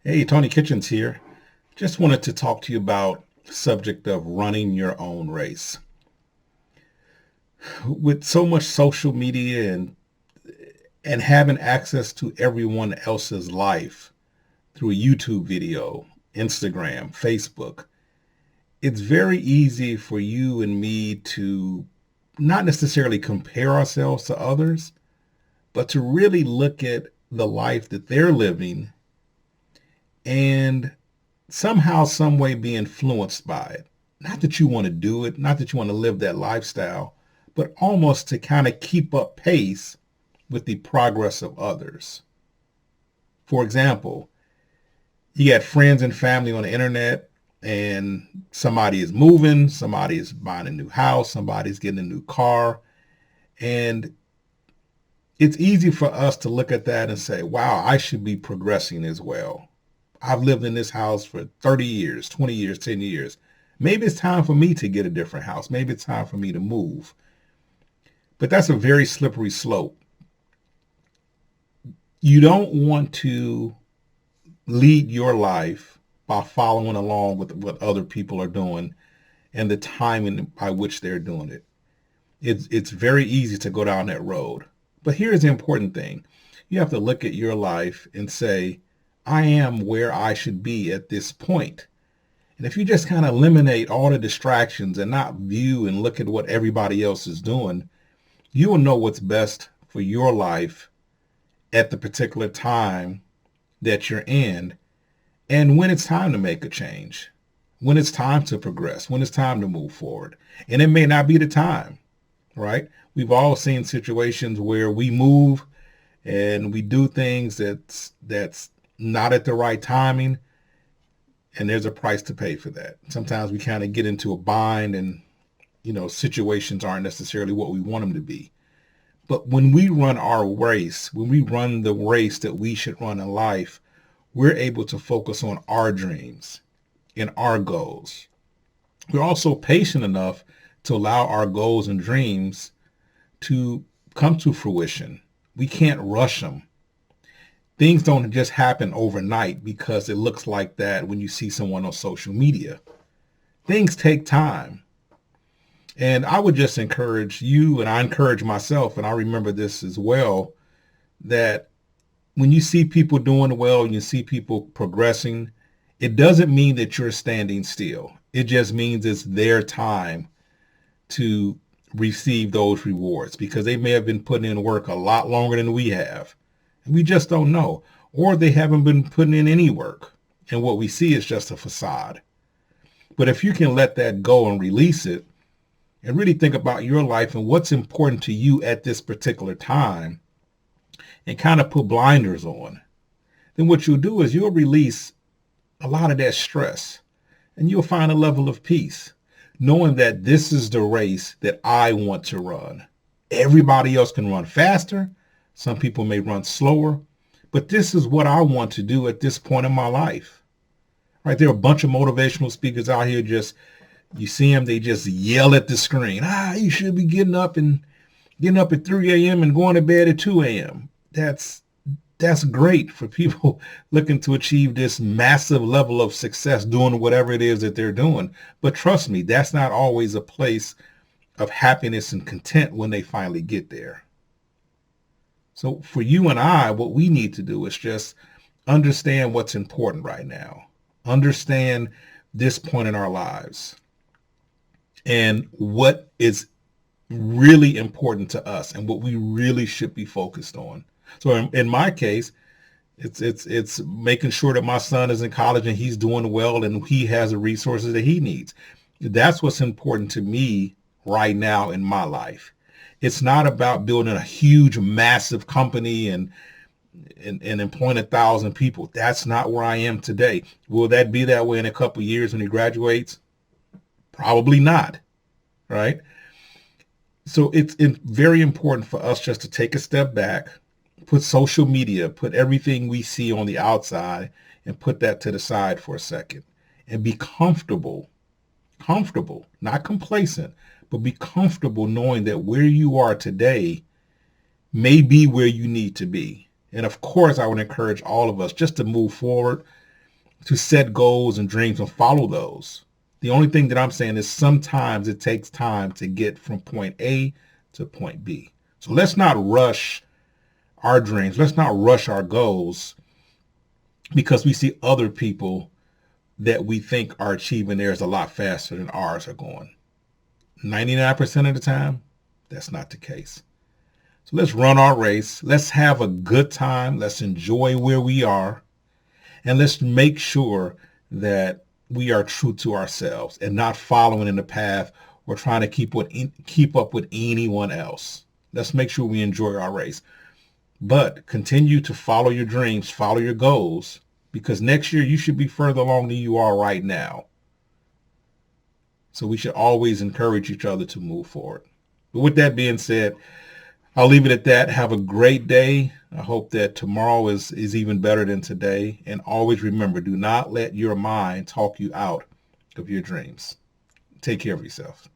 Hey, Tony Kitchens here. Just wanted to talk to you about the subject of running your own race. With so much social media and having access to everyone else's life through a YouTube video, Instagram, Facebook, it's very easy for you and me to not necessarily compare ourselves to others, but to really look at the life that they're living and somehow, some way be influenced by it. Not that you want to do it, not that you want to live that lifestyle, but almost to kind of keep up pace with the progress of others. For example, you got friends and family on the internet and somebody is moving, somebody is buying a new house, somebody's getting a new car. And it's easy for us to look at that and say, wow, I should be progressing as well. I've lived in this house for 30 years, 20 years, 10 years. Maybe it's time for me to get a different house. Maybe it's time for me to move. But that's a very slippery slope. You don't want to lead your life by following along with what other people are doing and the timing by which they're doing it. It's very easy to go down that road. But here's the important thing. You have to look at your life and say, I am where I should be at this point. And if you just kind of eliminate all the distractions and not view and look at what everybody else is doing, you will know what's best for your life at the particular time that you're in and when it's time to make a change, when it's time to progress, when it's time to move forward. And it may not be the time, right? We've all seen situations where we move and we do things that's not at the right timing, and there's a price to pay for that. Sometimes we kind of get into a bind and situations aren't necessarily what we want them to be. But when we run our race, when we run the race that we should run in life, we're able to focus on our dreams and our goals. We're also patient enough to allow our goals and dreams to come to fruition. We can't rush them. Things don't just happen overnight because it looks like that when you see someone on social media. Things take time. And I would just encourage you, and I encourage myself, and I remember this as well, that when you see people doing well, you see people progressing, it doesn't mean that you're standing still. It just means it's their time to receive those rewards because they may have been putting in work a lot longer than we have. And we just don't know. Or they haven't been putting in any work. And what we see is just a facade. But if you can let that go and release it and really think about your life and what's important to you at this particular time and kind of put blinders on, then what you'll do is you'll release a lot of that stress and you'll find a level of peace, knowing that this is the race that I want to run. Everybody else can run faster. Some people may run slower, but this is what I want to do at this point in my life. Right? There are a bunch of motivational speakers out here you see them, they just yell at the screen. You should be getting up at 3 a.m. and going to bed at 2 a.m. That's great for people looking to achieve this massive level of success doing whatever it is that they're doing. But trust me, that's not always a place of happiness and content when they finally get there. So for you and I, what we need to do is just understand what's important right now. Understand this point in our lives and what is really important to us and what we really should be focused on. So in my case, it's making sure that my son is in college and he's doing well and he has the resources that he needs. That's what's important to me right now in my life. It's not about building a huge, massive company and employing 1,000 people. That's not where I am today. Will that be that way in a couple of years when he graduates? Probably not, right? So it's very important for us just to take a step back, put social media, put everything we see on the outside and put that to the side for a second and be comfortable, not complacent, but be comfortable knowing that where you are today may be where you need to be. And of course, I would encourage all of us just to move forward, to set goals and dreams and follow those. The only thing that I'm saying is sometimes it takes time to get from point A to point B. So let's not rush our dreams. Let's not rush our goals because we see other people that we think are achieving theirs a lot faster than ours are going. 99% of the time, that's not the case. So let's run our race. Let's have a good time. Let's enjoy where we are. And let's make sure that we are true to ourselves and not following in the path or trying to keep up with anyone else. Let's make sure we enjoy our race. But continue to follow your dreams, follow your goals, because next year you should be further along than you are right now. So we should always encourage each other to move forward. But with that being said, I'll leave it at that. Have a great day. I hope that tomorrow is even better than today. And always remember, do not let your mind talk you out of your dreams. Take care of yourself.